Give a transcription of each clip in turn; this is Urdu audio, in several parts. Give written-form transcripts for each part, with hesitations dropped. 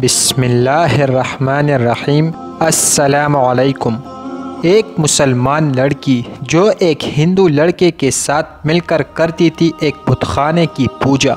بسم اللہ الرحمن الرحیم۔ السلام علیکم۔ ایک مسلمان لڑکی جو ایک ہندو لڑکے کے ساتھ مل کر کرتی تھی ایک بت خانے کی پوجا،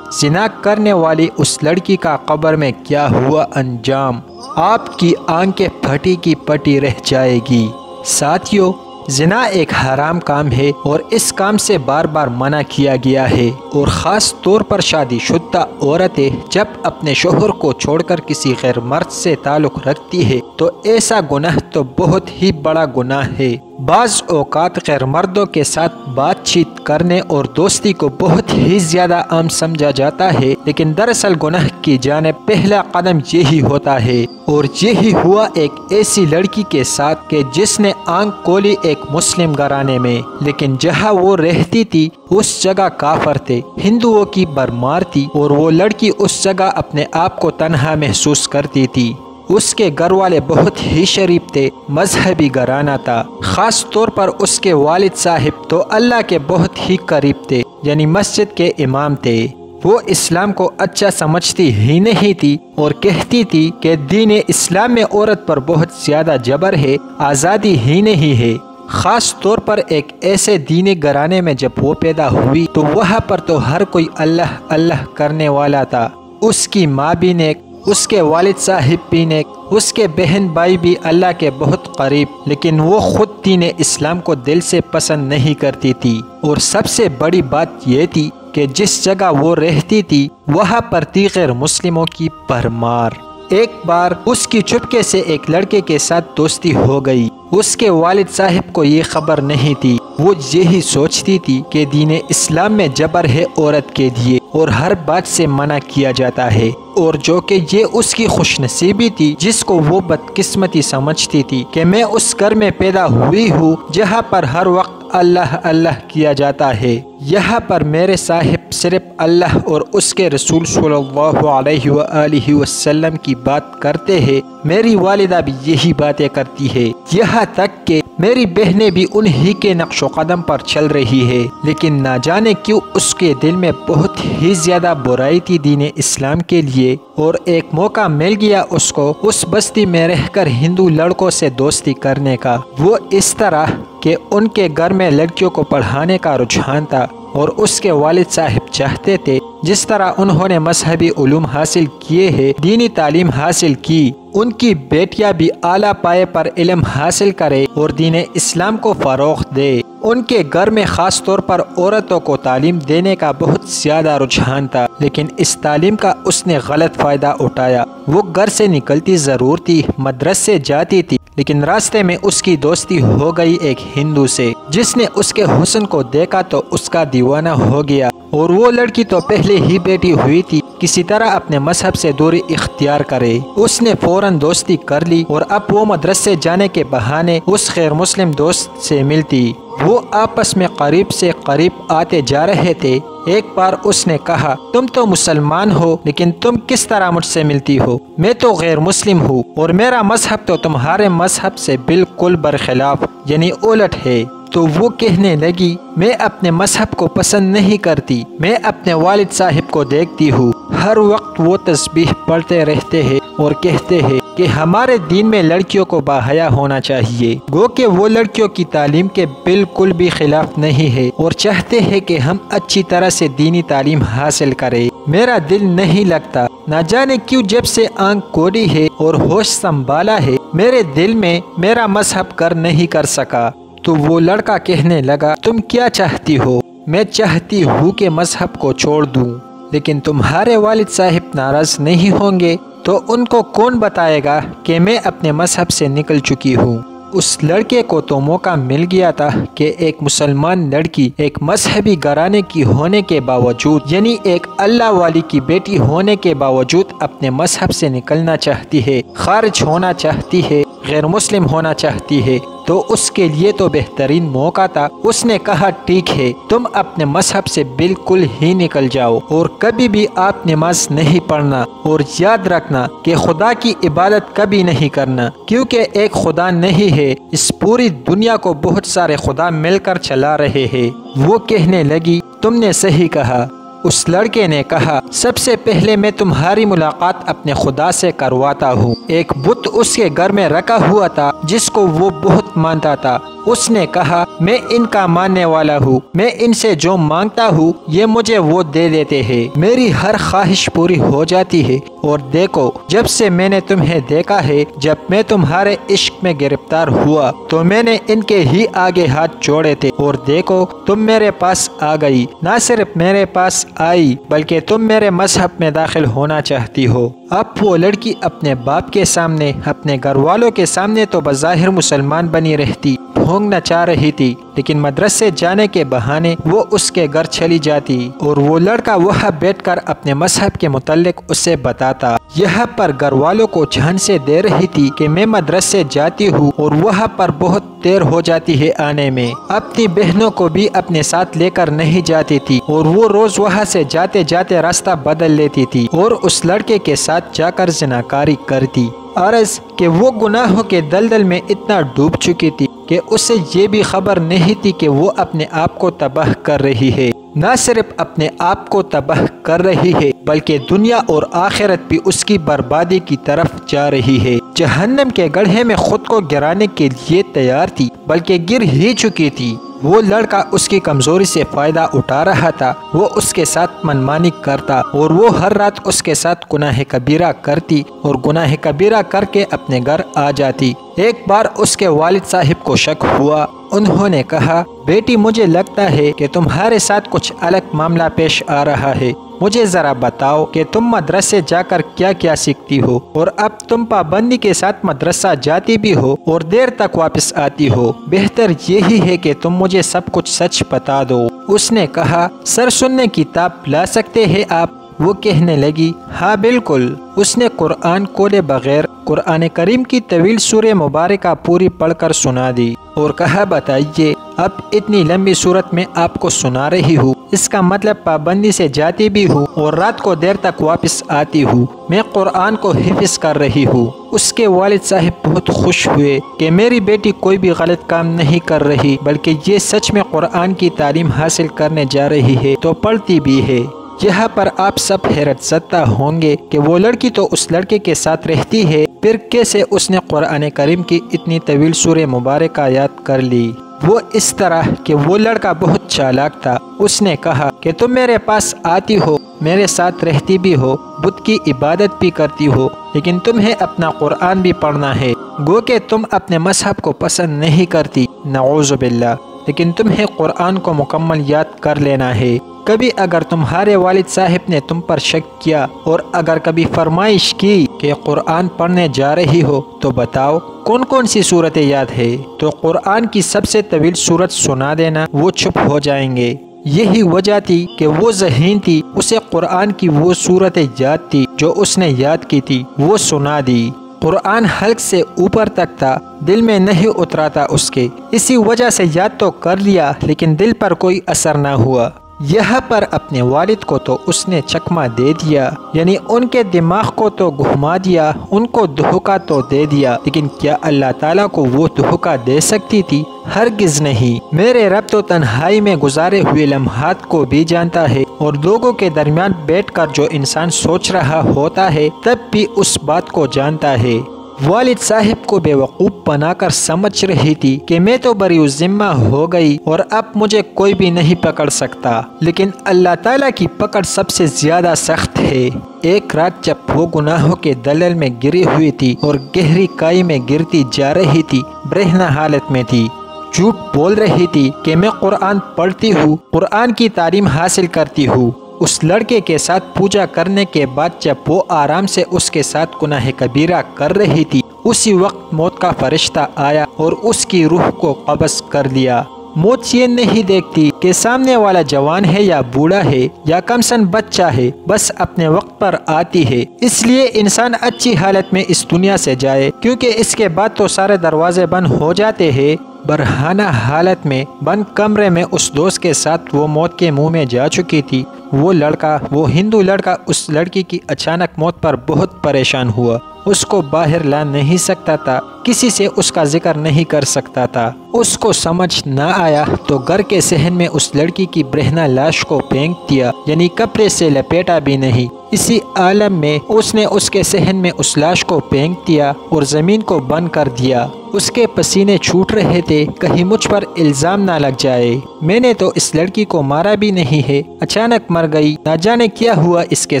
زنا کرنے والی اس لڑکی کا قبر میں کیا ہوا انجام، آپ کی آنکھیں پھٹی کی پٹی رہ جائے گی۔ ساتھیو، زنا ایک حرام کام ہے اور اس کام سے بار بار منع کیا گیا ہے، اور خاص طور پر شادی شدہ عورتیں جب اپنے شوہر کو چھوڑ کر کسی غیر مرد سے تعلق رکھتی ہے تو ایسا گناہ تو بہت ہی بڑا گناہ ہے۔ بعض اوقات غیر مردوں کے ساتھ بات چیت کرنے اور دوستی کو بہت ہی زیادہ عام سمجھا جاتا ہے، لیکن دراصل گناہ کی جانب پہلا قدم یہی ہوتا ہے، اور یہی ہوا ایک ایسی لڑکی کے ساتھ کہ جس نے آنکھ کھولی ایک مسلم گھرانے میں، لیکن جہاں وہ رہتی تھی اس جگہ کافر تھے، ہندوؤں کی بھرمار تھی، اور وہ لڑکی اس جگہ اپنے آپ کو تنہا محسوس کرتی تھی۔ اس کے گھر والے بہت ہی شریف تھے، مذہبی گھرانہ تھا، خاص طور پر اس کے والد صاحب تو اللہ کے بہت ہی قریب تھے، یعنی مسجد کے امام تھے۔ وہ اسلام کو اچھا سمجھتی ہی نہیں تھی اور کہتی تھی کہ دین اسلام میں عورت پر بہت زیادہ جبر ہے، آزادی ہی نہیں ہے۔ خاص طور پر ایک ایسے دینی گھرانے میں جب وہ پیدا ہوئی تو وہاں پر تو ہر کوئی اللہ اللہ کرنے والا تھا۔ اس کی ماں بھی نیک، اس کے والد صاحب بھی نیک، اس کے بہن بھائی بھی اللہ کے بہت قریب، لیکن وہ خود دین اسلام کو دل سے پسند نہیں کرتی تھی۔ اور سب سے بڑی بات یہ تھی کہ جس جگہ وہ رہتی تھی وہاں پر تھی غیر مسلموں کی بھرمار۔ ایک بار اس کی چپکے سے ایک لڑکے کے ساتھ دوستی ہو گئی۔ اس کے والد صاحب کو یہ خبر نہیں تھی، وہ یہی سوچتی تھی کہ دین اسلام میں جبر ہے عورت کے لیے اور ہر بات سے منع کیا جاتا ہے، اور جو کہ یہ اس کی خوش نصیبی تھی جس کو وہ بدقسمتی سمجھتی تھی کہ میں اس گھر میں پیدا ہوئی ہوں جہاں پر ہر وقت اللہ اللہ کیا جاتا ہے۔ یہاں پر میرے صاحب صرف اللہ اور اس کے رسول صلی اللہ علیہ وآلہ وسلم کی بات کرتے ہیں، میری والدہ بھی یہی باتیں کرتی ہے، یہاں تک کہ میری بہنیں بھی انہی کے نقش و قدم پر چل رہی ہے، لیکن نہ جانے کیوں اس کے دل میں بہت ہی زیادہ برائی تھی دین اسلام کے لیے، اور ایک موقع مل گیا اس کو اس بستی میں رہ کر ہندو لڑکوں سے دوستی کرنے کا۔ وہ اس طرح کہ ان کے گھر میں لڑکیوں کو پڑھانے کا رجحان تھا، اور اس کے والد صاحب چاہتے تھے جس طرح انہوں نے مذہبی علوم حاصل کیے ہیں، دینی تعلیم حاصل کی، ان کی بیٹیاں بھی اعلیٰ پائے پر علم حاصل کرے اور دین اسلام کو فروغ دے۔ ان کے گھر میں خاص طور پر عورتوں کو تعلیم دینے کا بہت زیادہ رجحان تھا، لیکن اس تعلیم کا اس نے غلط فائدہ اٹھایا۔ وہ گھر سے نکلتی ضرور تھی، مدرسے جاتی تھی، لیکن راستے میں اس کی دوستی ہو گئی ایک ہندو سے، جس نے اس کے حسن کو دیکھا تو اس کا دیوانہ ہو گیا، اور وہ لڑکی تو پہلے ہی بیٹھی ہوئی تھی، کسی طرح اپنے مذہب سے دوری اختیار کرے۔ اس نے فوراً دوستی کر لی، اور اب وہ مدرسے جانے کے بہانے اس غیر مسلم دوست سے ملتی۔ وہ آپس میں قریب سے قریب آتے جا رہے تھے۔ ایک بار اس نے کہا، تم تو مسلمان ہو، لیکن تم کس طرح مجھ سے ملتی ہو؟ میں تو غیر مسلم ہوں، اور میرا مذہب تو تمہارے مذہب سے بالکل برخلاف، یعنی الٹ ہے۔ تو وہ کہنے لگی، میں اپنے مذہب کو پسند نہیں کرتی، میں اپنے والد صاحب کو دیکھتی ہوں، ہر وقت وہ تسبیح پڑھتے رہتے ہیں اور کہتے ہیں کہ ہمارے دین میں لڑکیوں کو باحیا ہونا چاہیے، گو کہ وہ لڑکیوں کی تعلیم کے بالکل بھی خلاف نہیں ہے اور چاہتے ہیں کہ ہم اچھی طرح سے دینی تعلیم حاصل کریں۔ میرا دل نہیں لگتا، نہ جانے کیوں جب سے آنکھ کھولی ہے اور ہوش سنبھالا ہے میرے دل میں میرا مذہب کر نہیں کر سکا۔ تو وہ لڑکا کہنے لگا، تم کیا چاہتی ہو؟ میں چاہتی ہوں کہ مذہب کو چھوڑ دوں، لیکن تمہارے والد صاحب ناراض نہیں ہوں گے تو ان کو کون بتائے گا کہ میں اپنے مذہب سے نکل چکی ہوں۔ اس لڑکے کو تو موقع مل گیا تھا کہ ایک مسلمان لڑکی ایک مذہبی گھرانے کی ہونے کے باوجود، یعنی ایک اللہ والی کی بیٹی ہونے کے باوجود اپنے مذہب سے نکلنا چاہتی ہے، خارج ہونا چاہتی ہے، غیر مسلم ہونا چاہتی ہے، تو اس کے لیے تو بہترین موقع تھا۔ اس نے کہا، ٹھیک ہے، تم اپنے مذہب سے بالکل ہی نکل جاؤ اور کبھی بھی آپ نماز نہیں پڑھنا، اور یاد رکھنا کہ خدا کی عبادت کبھی نہیں کرنا، کیونکہ ایک خدا نہیں ہے، اس پوری دنیا کو بہت سارے خدا مل کر چلا رہے ہیں۔ وہ کہنے لگی، تم نے صحیح کہا۔ اس لڑکے نے کہا سب سے پہلے میں تمہاری ملاقات اپنے خدا سے کرواتا ہوں۔ ایک بت اس کے گھر میں رکھا ہوا تھا جس کو وہ بہت مانتا تھا۔ اس نے کہا میں ان کا ماننے والا ہوں، میں ان سے جو مانگتا ہوں یہ مجھے وہ دے دیتے ہیں، میری ہر خواہش پوری ہو جاتی ہے۔ اور دیکھو جب سے میں نے تمہیں دیکھا ہے، جب میں تمہارے عشق میں گرفتار ہوا تو میں نے ان کے ہی آگے ہاتھ جوڑے تھے، اور دیکھو تم میرے پاس آ گئی، نہ صرف میرے پاس آئی بلکہ تم میرے مذہب میں داخل ہونا چاہتی ہو۔ اب وہ لڑکی اپنے باپ کے سامنے، اپنے گھر والوں کے سامنے تو بظاہر مسلمان بنی رہتی، بھونگنا چاہ رہی تھی، لیکن مدرسے جانے کے بہانے وہ اس کے گھر چلی جاتی اور وہ لڑکا وہاں بیٹھ کر اپنے مذہب کے متعلق اسے بتاتا۔ یہاں پر گھر والوں کو جان سے دے رہی تھی کہ میں مدرسے جاتی ہوں اور وہاں پر بہت دیر ہو جاتی ہے آنے میں۔ اپنی بہنوں کو بھی اپنے ساتھ لے کر نہیں جاتی تھی اور وہ روز وہاں سے جاتے جاتے راستہ بدل لیتی تھی اور اس لڑکے کے ساتھ جا کر زناکاری کرتی۔ عرض کہ وہ گناہوں کے دلدل میں اتنا ڈوب چکی تھی کہ اسے یہ بھی خبر نہیں تھی کہ وہ اپنے آپ کو تباہ کر رہی ہے۔ نہ صرف اپنے آپ کو تباہ کر رہی ہے بلکہ دنیا اور آخرت بھی اس کی بربادی کی طرف جا رہی ہے۔ جہنم کے گڑھے میں خود کو گرانے کے لیے تیار تھی، بلکہ گر ہی چکی تھی۔ وہ لڑکا اس کی کمزوری سے فائدہ اٹھا رہا تھا، وہ اس کے ساتھ منمانی کرتا اور وہ ہر رات اس کے ساتھ گناہ کبیرہ کرتی اور گناہ کبیرہ کر کے اپنے گھر آ جاتی۔ ایک بار اس کے والد صاحب کو شک ہوا، انہوں نے کہا بیٹی مجھے لگتا ہے کہ تمہارے ساتھ کچھ الگ معاملہ پیش آ رہا ہے، مجھے ذرا بتاؤ کہ تم مدرسے جا کر کیا کیا سیکھتی ہو، اور اب تم پابندی کے ساتھ مدرسہ جاتی بھی ہو اور دیر تک واپس آتی ہو، بہتر یہی ہے کہ تم مجھے سب کچھ سچ بتا دو۔ اس نے کہا سر سننے کی کتاب لا سکتے ہیں آپ؟ وہ کہنے لگی ہاں بالکل۔ اس نے قرآن کھولے بغیر قرآن کریم کی طویل سورہ مبارکہ پوری پڑھ کر سنا دی اور کہا بتائیے اب اتنی لمبی صورت میں آپ کو سنا رہی ہوں، اس کا مطلب پابندی سے جاتی بھی ہوں اور رات کو دیر تک واپس آتی ہوں، میں قرآن کو حفظ کر رہی ہوں۔ اس کے والد صاحب بہت خوش ہوئے کہ میری بیٹی کوئی بھی غلط کام نہیں کر رہی بلکہ یہ سچ میں قرآن کی تعلیم حاصل کرنے جا رہی ہے تو پڑھتی بھی ہے۔ یہاں پر آپ سب حیرت زدہ ہوں گے کہ وہ لڑکی تو اس لڑکے کے ساتھ رہتی ہے، پھر کیسے اس نے قرآن کریم کی اتنی طویل سورہ مبارکہ یاد کر لی؟ وہ اس طرح کہ وہ لڑکا بہت چالاک تھا۔ اس نے کہا کہ تم میرے پاس آتی ہو، میرے ساتھ رہتی بھی ہو، بت کی عبادت بھی کرتی ہو، لیکن تمہیں اپنا قرآن بھی پڑھنا ہے، گو کہ تم اپنے مذہب کو پسند نہیں کرتی، نعوذ باللہ، لیکن تمہیں قرآن کو مکمل یاد کر لینا ہے۔ کبھی اگر تمہارے والد صاحب نے تم پر شک کیا اور اگر کبھی فرمائش کی کہ قرآن پڑھنے جا رہی ہو تو بتاؤ کون کون سی صورتیں یاد ہے، تو قرآن کی سب سے طویل صورت سنا دینا، وہ چپ ہو جائیں گے۔ یہی وجہ تھی کہ وہ ذہین تھی، اسے قرآن کی وہ صورتیں یاد تھی جو اس نے یاد کی تھی، وہ سنا دی۔ قرآن حلق سے اوپر تک تھا، دل میں نہیں اترا تھا اس کے، اسی وجہ سے یاد تو کر لیا لیکن دل پر کوئی اثر نہ ہوا۔ یہاں پر اپنے والد کو تو اس نے چکمہ دے دیا، یعنی ان کے دماغ کو تو گھما دیا، ان کو دھوکہ تو دے دیا، لیکن کیا اللہ تعالیٰ کو وہ دھوکہ دے سکتی تھی؟ ہرگز نہیں۔ میرے رب تو تنہائی میں گزارے ہوئے لمحات کو بھی جانتا ہے، اور لوگوں کے درمیان بیٹھ کر جو انسان سوچ رہا ہوتا ہے تب بھی اس بات کو جانتا ہے۔ والد صاحب کو بے وقوف بنا کر سمجھ رہی تھی کہ میں تو بری ذمہ ہو گئی اور اب مجھے کوئی بھی نہیں پکڑ سکتا، لیکن اللہ تعالیٰ کی پکڑ سب سے زیادہ سخت ہے۔ ایک رات جب وہ گناہوں کے دلدل میں گری ہوئی تھی اور گہری کائی میں گرتی جا رہی تھی، برہنہ حالت میں تھی، جھوٹ بول رہی تھی کہ میں قرآن پڑھتی ہوں، قرآن کی تعلیم حاصل کرتی ہوں۔ اس لڑکے کے ساتھ پوجا کرنے کے بعد جب وہ آرام سے اس کے ساتھ گناہ کبیرہ کر رہی تھی، اسی وقت موت کا فرشتہ آیا اور اس کی روح کو قبض کر لیا۔ موت یہ نہیں دیکھتی کہ سامنے والا جوان ہے یا بوڑھا ہے یا کم سن بچہ ہے، بس اپنے وقت پر آتی ہے۔ اس لیے انسان اچھی حالت میں اس دنیا سے جائے، کیونکہ اس کے بعد تو سارے دروازے بند ہو جاتے ہیں۔ برہنہ حالت میں بند کمرے میں اس دوست کے ساتھ وہ موت کے منہ میں جا چکی تھی۔ وہ ہندو لڑکا اس لڑکی کی اچانک موت پر بہت پریشان ہوا۔ اس کو باہر لا نہیں سکتا تھا، کسی سے اس کا ذکر نہیں کر سکتا تھا۔ اس کو سمجھ نہ آیا تو گھر کے صحن میں اس لڑکی کی برہنہ لاش کو پھینک دیا، یعنی کپڑے سے لپیٹا بھی نہیں۔ اسی عالم میں اس نے اس کے صحن میں اس لاش کو پھینک دیا اور زمین کو بند کر دیا۔ اس کے پسینے چھوٹ رہے تھے، کہیں مجھ پر الزام نہ لگ جائے۔ میں نے تو اس لڑکی کو مارا بھی نہیں ہے، اچانک مر گئی، نہ جانے کیا ہوا اس کے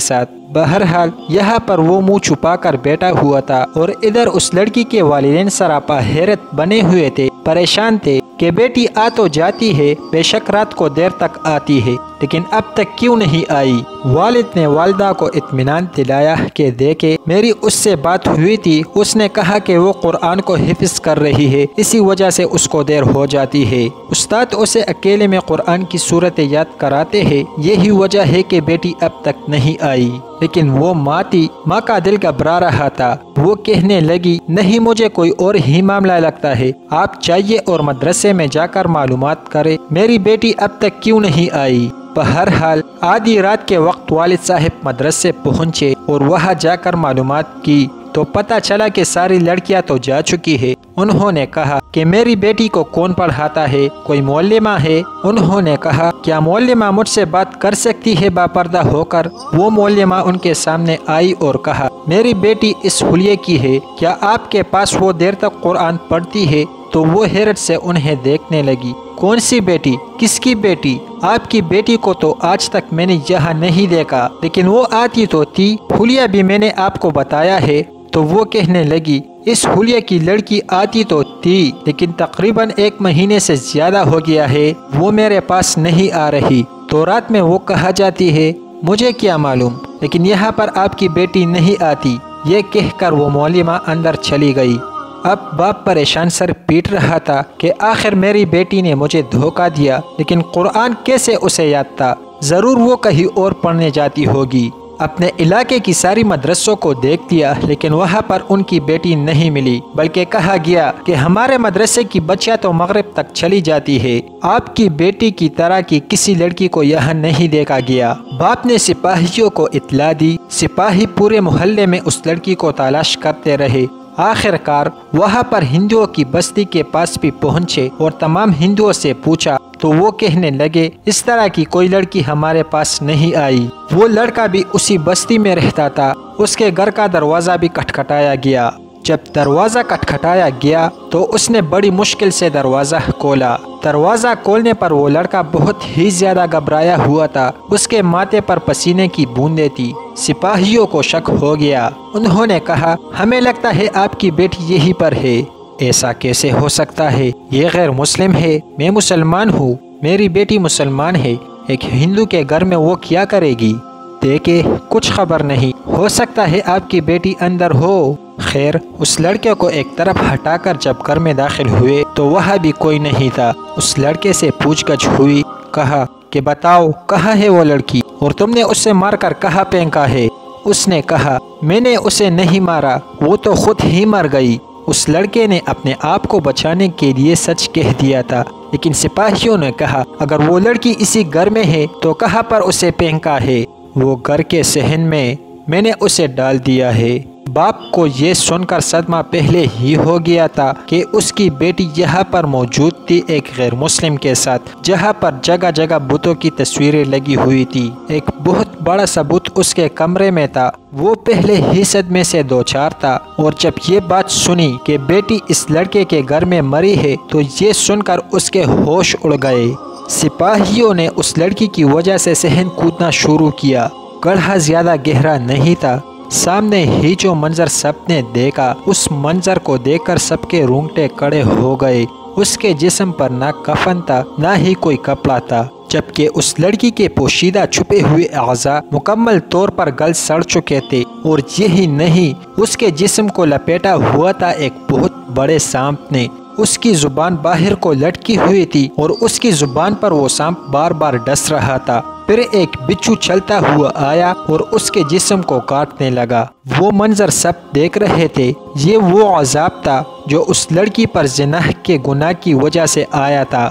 ساتھ۔ بہرحال یہاں پر وہ منہ چھپا کر بیٹھا ہوا تھا اور ادھر اس لڑکی کے والدین سراپا حیرت بنے ہوئے تھے، پریشان تھے کہ بیٹی آ تو جاتی ہے، بے شک رات کو دیر تک آتی ہے، لیکن اب تک کیوں نہیں آئی۔ والد نے والدہ کو اطمینان دلایا کہ دیکھے میری اس سے بات ہوئی تھی، اس نے کہا کہ وہ قرآن کو حفظ کر رہی ہے، اسی وجہ سے اس کو دیر ہو جاتی ہے۔ استاد اسے اکیلے میں قرآن کی صورتیں یاد کراتے ہیں، یہی وجہ ہے کہ بیٹی اب تک نہیں آئی۔ لیکن وہ ماں تھی، ماں کا دل گھبرا رہا تھا۔ وہ کہنے لگی، نہیں مجھے کوئی اور ہی معاملہ لگتا ہے، آپ چاہیے اور مدرسے میں جا کر معلومات کرے، میری بیٹی اب تک کیوں نہیں آئی۔ بہرحال آدھی رات کے وقت والد صاحب مدرسے پہنچے اور وہاں جا کر معلومات کی تو پتہ چلا کہ ساری لڑکیاں تو جا چکی ہے۔ انہوں نے کہا کہ میری بیٹی کو کون پڑھاتا ہے، کوئی معلمہ ہے؟ انہوں نے کہا کیا معلمہ مجھ سے بات کر سکتی ہے باپردہ ہو کر؟ وہ معلمہ ان کے سامنے آئی اور کہا میری بیٹی اس حلیے کی ہے، کیا آپ کے پاس وہ دیر تک قرآن پڑھتی ہے؟ تو وہ حیرت سے انہیں دیکھنے لگی۔ کون سی بیٹی؟ کس کی بیٹی؟ آپ کی بیٹی کو تو آج تک میں نے یہاں نہیں دیکھا، لیکن وہ آتی تو تھی، حلیہ بھی میں نے آپ کو بتایا ہے۔ تو وہ کہنے لگی اس حلیہ کی لڑکی آتی تو تھی، لیکن تقریباً 1 مہینے سے زیادہ ہو گیا ہے، وہ میرے پاس نہیں آ رہی، تو رات میں وہ کہاں جاتی ہے مجھے کیا معلوم، لیکن یہاں پر آپ کی بیٹی نہیں آتی۔ یہ کہہ کر وہ معلمہ اندر چلی گئی۔ اب باپ پریشان سر پیٹ رہا تھا کہ آخر میری بیٹی نے مجھے دھوکہ دیا، لیکن قرآن کیسے اسے یاد تھا؟ ضرور وہ کہیں اور پڑھنے جاتی ہوگی۔ اپنے علاقے کی ساری مدرسوں کو دیکھ لیا، لیکن وہاں پر ان کی بیٹی نہیں ملی، بلکہ کہا گیا کہ ہمارے مدرسے کی بچیاں تو مغرب تک چلی جاتی ہے، آپ کی بیٹی کی طرح کی کسی لڑکی کو یہاں نہیں دیکھا گیا۔ باپ نے سپاہیوں کو اطلاع دی، سپاہی پورے محلے میں اس لڑکی کو تلاش کرتے رہے۔ آخر کار وہاں پر ہندوؤں کی بستی کے پاس بھی پہنچے اور تمام ہندوؤں سے پوچھا تو وہ کہنے لگے اس طرح کی کوئی لڑکی ہمارے پاس نہیں آئی۔ وہ لڑکا بھی اسی بستی میں رہتا تھا، اس کے گھر کا دروازہ بھی کھٹکھٹایا گیا۔ جب دروازہ کھٹکھٹایا گیا تو اس نے بڑی مشکل سے دروازہ کھولا۔ دروازہ کھولنے پر وہ لڑکا بہت ہی زیادہ گھبرایا ہوا تھا، اس کے ماتھے پر پسینے کی بوندیں تھی۔ سپاہیوں کو شک ہو گیا، انہوں نے کہا ہمیں لگتا ہے آپ کی بیٹی یہی پر ہے۔ ایسا کیسے ہو سکتا ہے؟ یہ غیر مسلم ہے، میں مسلمان ہوں، میری بیٹی مسلمان ہے، ایک ہندو کے گھر میں وہ کیا کرے گی؟ دیکھے کچھ خبر نہیں، ہو سکتا ہے آپ کی بیٹی اندر ہو۔ خیر اس لڑکے کو ایک طرف ہٹا کر جب گھر میں داخل ہوئے تو وہاں بھی کوئی نہیں تھا۔ اس لڑکے سے پوچھ گچھ ہوئی، کہا کہ بتاؤ کہاں ہے وہ لڑکی اور تم نے اسے مار کر کہاں پھینکا ہے؟ اس نے کہا میں نے اسے نہیں مارا، وہ تو خود ہی مر گئی۔ اس لڑکے نے اپنے آپ کو بچانے کے لیے سچ کہہ دیا تھا، لیکن سپاہیوں نے کہا اگر وہ لڑکی اسی گھر میں ہے تو کہاں پر اسے پھینکا ہے؟ وہ گھر کے صحن میں نے اسے ڈال دیا ہے۔ باپ کو یہ سن کر صدمہ پہلے ہی ہو گیا تھا کہ اس کی بیٹی یہاں پر موجود تھی ایک غیر مسلم کے ساتھ، جہاں پر جگہ جگہ بتوں کی تصویریں لگی ہوئی تھی۔ ایک بہت بڑا سا بت اس کے کمرے میں تھا۔ وہ پہلے ہی صدمے سے دوچار تھا، اور جب یہ بات سنی کہ بیٹی اس لڑکے کے گھر میں مری ہے تو یہ سن کر اس کے ہوش اڑ گئے۔ سپاہیوں نے اس لڑکی کی وجہ سے صحن کودنا شروع کیا۔ گڑھا زیادہ گہرا نہیں تھا، سامنے ہی جو منظر سب نے دیکھا، اس منظر کو دیکھ کر سب کے رونگٹے کھڑے ہو گئے۔ اس کے جسم پر نہ کفن تھا نہ ہی کوئی کپڑا تھا، جبکہ اس لڑکی کے پوشیدہ چھپے ہوئے اعضاء مکمل طور پر گل سڑ چکے تھے، اور یہی نہیں اس کے جسم کو لپیٹا ہوا تھا ایک بہت بڑے سانپ نے۔ اس کی زبان باہر کو لٹکی ہوئی تھی اور اس کی زبان پر وہ سانپ بار بار ڈس رہا تھا۔ پھر ایک بچھو چلتا ہوا آیا اور اس کے جسم کو کاٹنے لگا۔ وہ منظر سب دیکھ رہے تھے۔ یہ وہ عذاب تھا جو اس لڑکی پر زنا کے گناہ کی وجہ سے آیا تھا۔